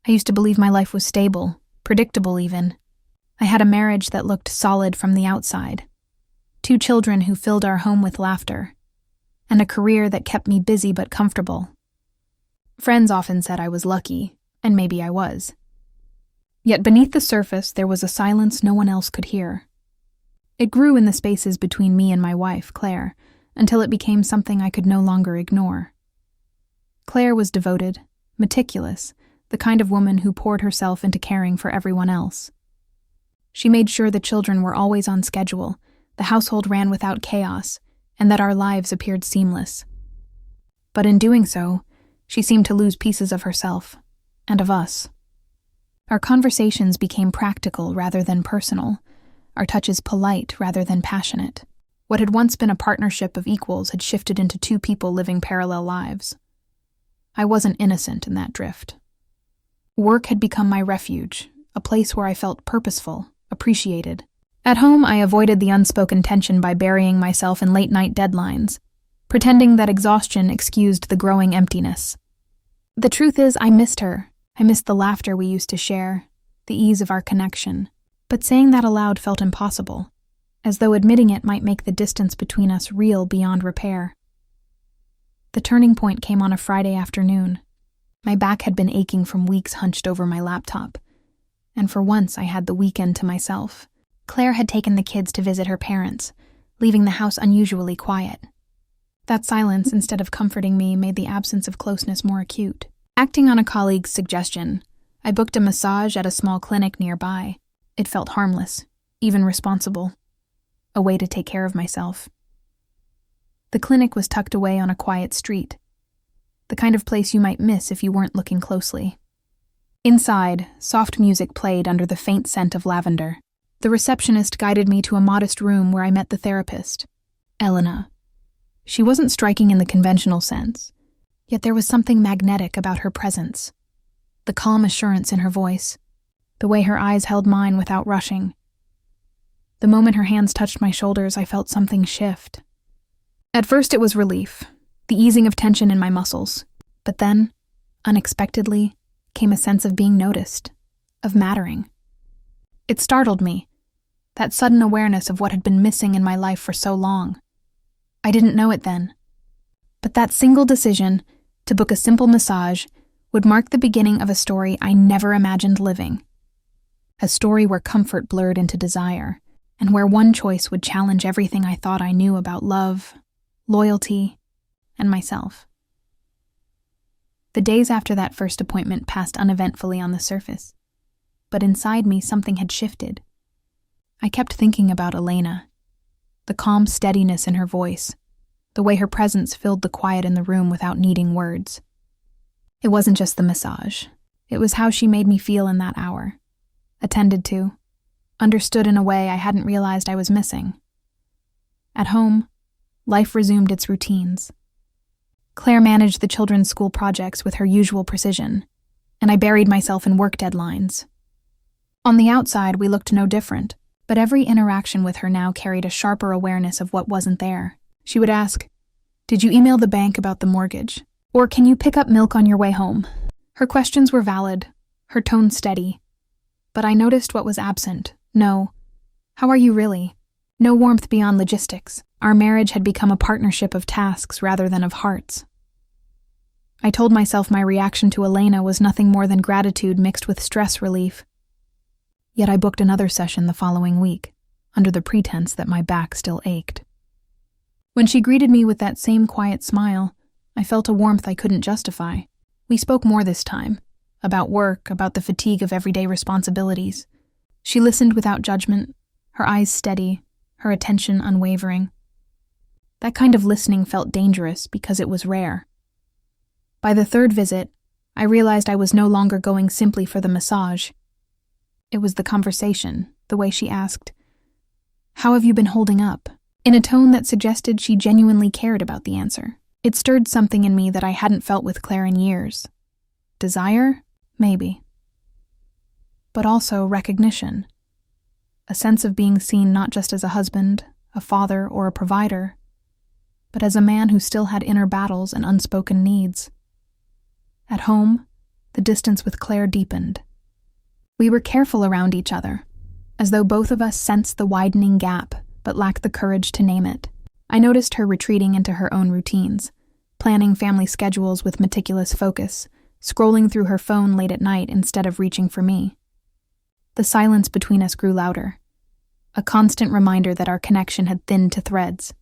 I used to believe my life was stable, predictable even. I had a marriage that looked solid from the outside, 2 children who filled our home with laughter, and a career that kept me busy but comfortable. Friends often said I was lucky, and maybe I was. Yet beneath the surface there was a silence no one else could hear. It grew in the spaces between me and my wife, Claire, until it became something I could no longer ignore. Claire was devoted, meticulous, the kind of woman who poured herself into caring for everyone else. She made sure the children were always on schedule, the household ran without chaos, and that our lives appeared seamless. But in doing so, she seemed to lose pieces of herself, and of us. Our conversations became practical rather than personal, our touches polite rather than passionate. What had once been a partnership of equals had shifted into 2 people living parallel lives. I wasn't innocent in that drift. Work had become my refuge, a place where I felt purposeful, appreciated. At home, I avoided the unspoken tension by burying myself in late-night deadlines, pretending that exhaustion excused the growing emptiness. The truth is, I missed her. I missed the laughter we used to share, the ease of our connection. But saying that aloud felt impossible, as though admitting it might make the distance between us real beyond repair. The turning point came on a Friday afternoon. My back had been aching from weeks hunched over my laptop, and for once I had the weekend to myself. Claire had taken the kids to visit her parents, leaving the house unusually quiet. That silence, instead of comforting me, made the absence of closeness more acute. Acting on a colleague's suggestion, I booked a massage at a small clinic nearby. It felt harmless, even responsible, a way to take care of myself. The clinic was tucked away on a quiet street, the kind of place you might miss if you weren't looking closely. Inside, soft music played under the faint scent of lavender. The receptionist guided me to a modest room where I met the therapist, Elena. She wasn't striking in the conventional sense, yet there was something magnetic about her presence. The calm assurance in her voice, the way her eyes held mine without rushing. The moment her hands touched my shoulders, I felt something shift. At first it was relief, the easing of tension in my muscles. But then, unexpectedly, came a sense of being noticed, of mattering. It startled me, that sudden awareness of what had been missing in my life for so long. I didn't know it then. But that single decision, to book a simple massage, would mark the beginning of a story I never imagined living. A story where comfort blurred into desire, and where one choice would challenge everything I thought I knew about love, loyalty, and myself. The days after that first appointment passed uneventfully on the surface, but inside me something had shifted. I kept thinking about Elena, the calm steadiness in her voice, the way her presence filled the quiet in the room without needing words. It wasn't just the massage, it was how she made me feel in that hour, attended to, understood in a way I hadn't realized I was missing. At home, life resumed its routines. Claire managed the children's school projects with her usual precision, and I buried myself in work deadlines. On the outside, we looked no different, but every interaction with her now carried a sharper awareness of what wasn't there. She would ask, "Did you email the bank about the mortgage? Or can you pick up milk on your way home?" Her questions were valid, her tone steady, but I noticed what was absent. No, "How are you really?" No warmth beyond logistics. Our marriage had become a partnership of tasks rather than of hearts. I told myself my reaction to Elena was nothing more than gratitude mixed with stress relief. Yet I booked another session the following week, under the pretense that my back still ached. When she greeted me with that same quiet smile, I felt a warmth I couldn't justify. We spoke more this time, about work, about the fatigue of everyday responsibilities. She listened without judgment, her eyes steady, her attention unwavering. That kind of listening felt dangerous because it was rare. By the third visit, I realized I was no longer going simply for the massage. It was the conversation, the way she asked, "How have you been holding up?" in a tone that suggested she genuinely cared about the answer. It stirred something in me that I hadn't felt with Claire in years. Desire? Maybe. But also recognition. A sense of being seen not just as a husband, a father, or a provider, but as a man who still had inner battles and unspoken needs. At home, the distance with Claire deepened. We were careful around each other, as though both of us sensed the widening gap but lacked the courage to name it. I noticed her retreating into her own routines, planning family schedules with meticulous focus, scrolling through her phone late at night instead of reaching for me. The silence between us grew louder, a constant reminder that our connection had thinned to threads.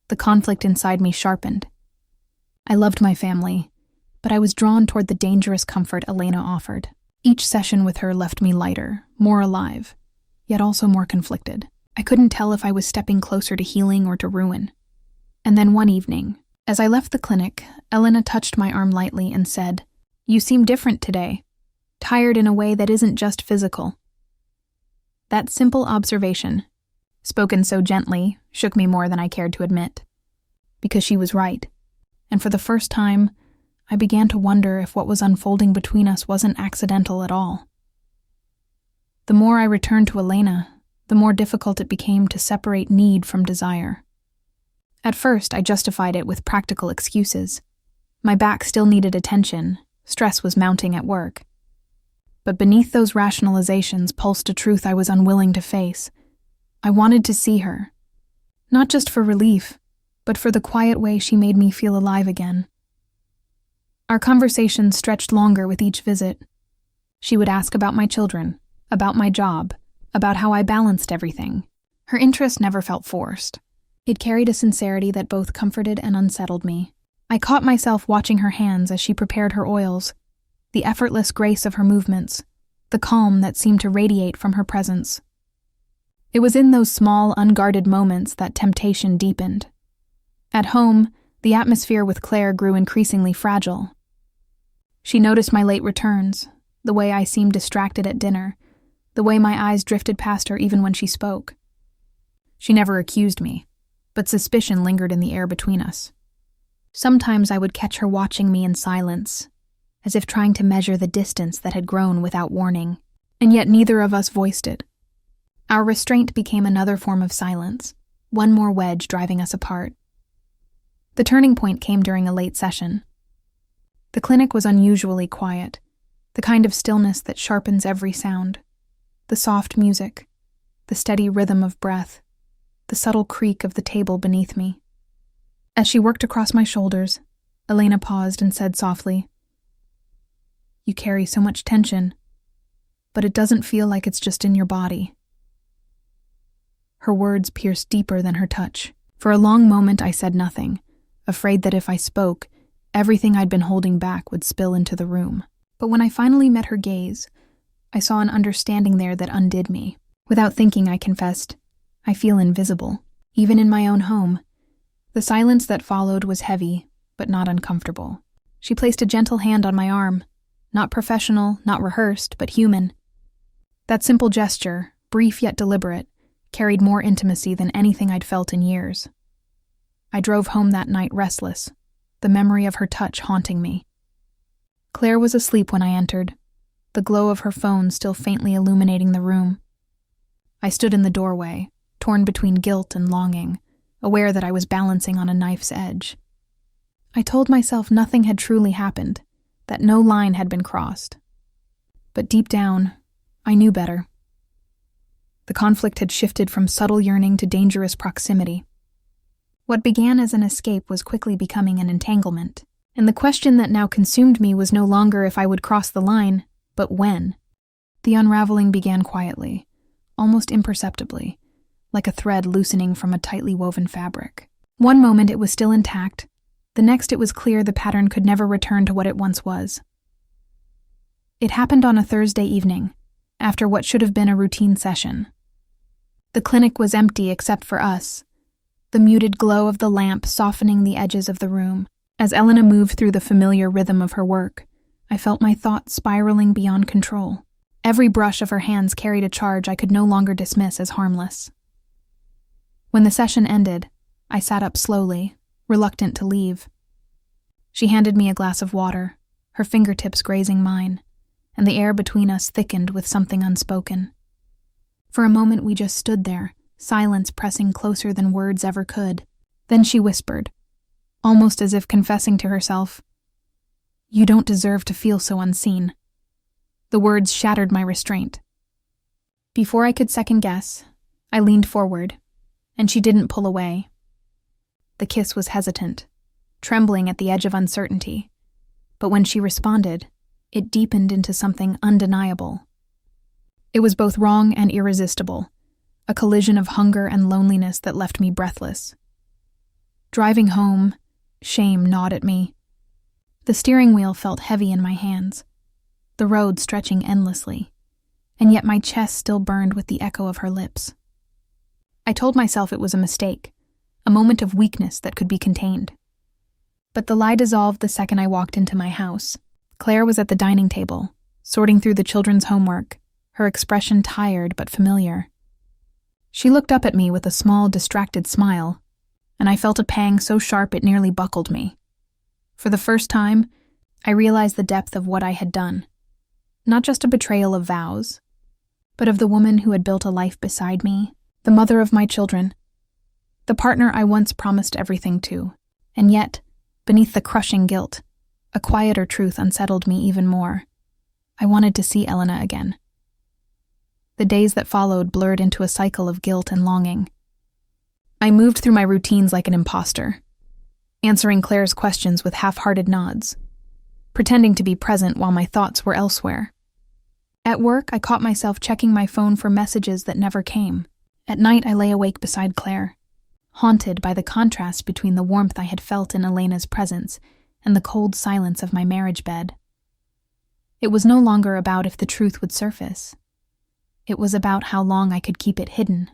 The conflict inside me sharpened. I loved my family, but I was drawn toward the dangerous comfort Elena offered. Each session with her left me lighter, more alive, yet also more conflicted. I couldn't tell if I was stepping closer to healing or to ruin. And then one evening, as I left the clinic, Elena touched my arm lightly and said, "You seem different today, tired in a way that isn't just physical." That simple observation, spoken so gently, shook me more than I cared to admit. Because she was right, and for the first time, I began to wonder if what was unfolding between us wasn't accidental at all. The more I returned to Elena, the more difficult it became to separate need from desire. At first, I justified it with practical excuses. My back still needed attention, stress was mounting at work. But beneath those rationalizations pulsed a truth I was unwilling to face. I wanted to see her, not just for relief, but for the quiet way she made me feel alive again. Our conversations stretched longer with each visit. She would ask about my children, about my job, about how I balanced everything. Her interest never felt forced. It carried a sincerity that both comforted and unsettled me. I caught myself watching her hands as she prepared her oils, the effortless grace of her movements, the calm that seemed to radiate from her presence. It was in those small, unguarded moments that temptation deepened. At home, the atmosphere with Claire grew increasingly fragile. She noticed my late returns, the way I seemed distracted at dinner, the way my eyes drifted past her even when she spoke. She never accused me, but suspicion lingered in the air between us. Sometimes I would catch her watching me in silence, as if trying to measure the distance that had grown without warning, and yet neither of us voiced it. Our restraint became another form of silence, one more wedge driving us apart. The turning point came during a late session. The clinic was unusually quiet, the kind of stillness that sharpens every sound. The soft music, the steady rhythm of breath, the subtle creak of the table beneath me. As she worked across my shoulders, Elena paused and said softly, "You carry so much tension, but it doesn't feel like it's just in your body." Her words pierced deeper than her touch. For a long moment I said nothing, afraid that if I spoke, everything I'd been holding back would spill into the room. But when I finally met her gaze, I saw an understanding there that undid me. Without thinking, I confessed, "I feel invisible, even in my own home." The silence that followed was heavy, but not uncomfortable. She placed a gentle hand on my arm, not professional, not rehearsed, but human. That simple gesture, brief yet deliberate, carried more intimacy than anything I'd felt in years. I drove home that night restless, the memory of her touch haunting me. Claire was asleep when I entered, the glow of her phone still faintly illuminating the room. I stood in the doorway, torn between guilt and longing, aware that I was balancing on a knife's edge. I told myself nothing had truly happened, that no line had been crossed. But deep down, I knew better. The conflict had shifted from subtle yearning to dangerous proximity. What began as an escape was quickly becoming an entanglement, and the question that now consumed me was no longer if I would cross the line, but when. The unraveling began quietly, almost imperceptibly, like a thread loosening from a tightly woven fabric. One moment it was still intact, the next it was clear the pattern could never return to what it once was. It happened on a Thursday evening, after what should have been a routine session. The clinic was empty except for us, the muted glow of the lamp softening the edges of the room. As Elena moved through the familiar rhythm of her work, I felt my thoughts spiraling beyond control. Every brush of her hands carried a charge I could no longer dismiss as harmless. When the session ended, I sat up slowly, reluctant to leave. She handed me a glass of water, her fingertips grazing mine, and the air between us thickened with something unspoken. For a moment we just stood there, silence pressing closer than words ever could. Then she whispered, almost as if confessing to herself, You don't deserve to feel so unseen." The words shattered my restraint. Before I could second guess, I leaned forward, and she didn't pull away. The kiss was hesitant, trembling at the edge of uncertainty, but when she responded, it deepened into something undeniable. It was both wrong and irresistible, a collision of hunger and loneliness that left me breathless. Driving home, shame gnawed at me. The steering wheel felt heavy in my hands, the road stretching endlessly, and yet my chest still burned with the echo of her lips. I told myself it was a mistake, a moment of weakness that could be contained. But the lie dissolved the second I walked into my house. Claire was at the dining table, sorting through the children's homework, her expression tired but familiar. She looked up at me with a small, distracted smile, and I felt a pang so sharp it nearly buckled me. For the first time, I realized the depth of what I had done. Not just a betrayal of vows, but of the woman who had built a life beside me, the mother of my children, the partner I once promised everything to. And yet, beneath the crushing guilt, a quieter truth unsettled me even more. I wanted to see Elena again. The days that followed blurred into a cycle of guilt and longing. I moved through my routines like an imposter, answering Claire's questions with half-hearted nods, pretending to be present while my thoughts were elsewhere. At work, I caught myself checking my phone for messages that never came. At night, I lay awake beside Claire, haunted by the contrast between the warmth I had felt in Elena's presence and the cold silence of my marriage bed. It was no longer about if the truth would surface. It was about how long I could keep it hidden.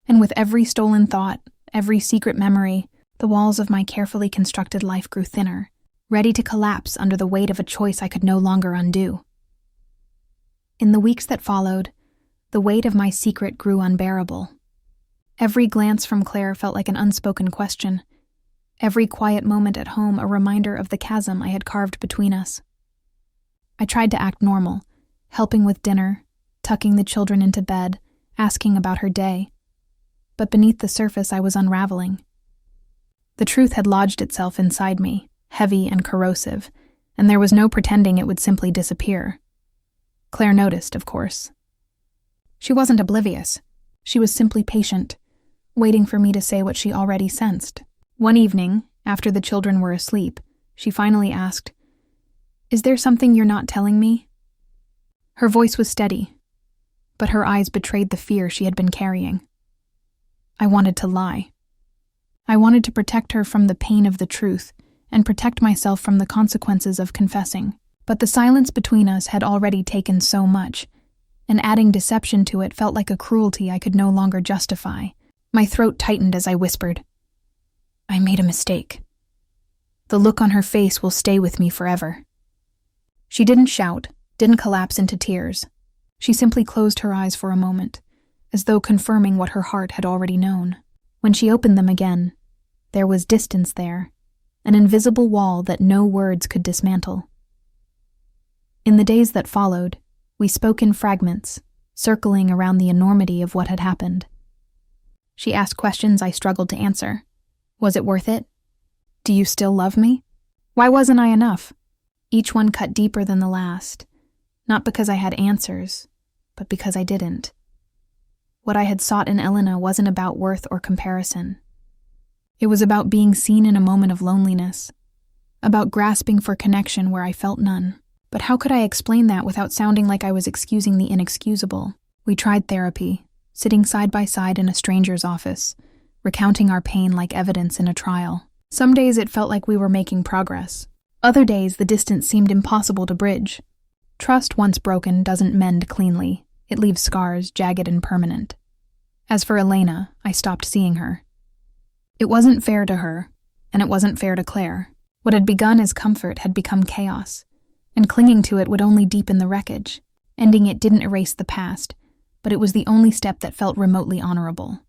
And with every stolen thought, every secret memory, the walls of my carefully constructed life grew thinner, ready to collapse under the weight of a choice I could no longer undo. In the weeks that followed, the weight of my secret grew unbearable. Every glance from Claire felt like an unspoken question, every quiet moment at home a reminder of the chasm I had carved between us. I tried to act normal, helping with dinner, tucking the children into bed, asking about her day. But beneath the surface I was unraveling. The truth had lodged itself inside me, heavy and corrosive, and there was no pretending it would simply disappear. Claire noticed, of course. She wasn't oblivious. She was simply patient, waiting for me to say what she already sensed. One evening, after the children were asleep, she finally asked, "Is there something you're not telling me?" Her voice was steady, but her eyes betrayed the fear she had been carrying. I wanted to lie. I wanted to protect her from the pain of the truth and protect myself from the consequences of confessing. But the silence between us had already taken so much, and adding deception to it felt like a cruelty I could no longer justify. My throat tightened as I whispered, "I made a mistake. The look on her face will stay with me forever." She didn't shout, didn't collapse into tears. She simply closed her eyes for a moment, as though confirming what her heart had already known. When she opened them again, there was distance there, an invisible wall that no words could dismantle. In the days that followed, we spoke in fragments, circling around the enormity of what had happened. She asked questions I struggled to answer. Was it worth it? Do you still love me? Why wasn't I enough? Each one cut deeper than the last, not because I had answers, but because I didn't. What I had sought in Elena wasn't about worth or comparison. It was about being seen in a moment of loneliness, about grasping for connection where I felt none. But how could I explain that without sounding like I was excusing the inexcusable? We tried therapy, sitting side by side in a stranger's office, recounting our pain like evidence in a trial. Some days it felt like we were making progress. Other days the distance seemed impossible to bridge. Trust once broken doesn't mend cleanly. It leaves scars, jagged and permanent. As for Elena, I stopped seeing her. It wasn't fair to her, and it wasn't fair to Claire. What had begun as comfort had become chaos, and clinging to it would only deepen the wreckage. Ending it didn't erase the past, but it was the only step that felt remotely honorable.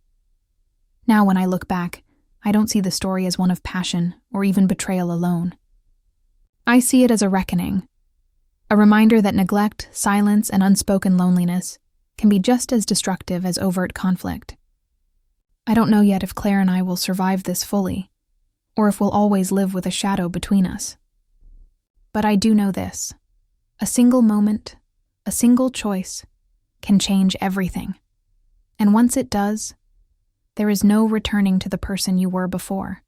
Now when I look back, I don't see the story as one of passion or even betrayal alone. I see it as a reckoning, a reminder that neglect, silence, and unspoken loneliness can be just as destructive as overt conflict. I don't know yet if Claire and I will survive this fully, or if we'll always live with a shadow between us. But I do know this. A single moment, a single choice, can change everything. And once it does, there is no returning to the person you were before.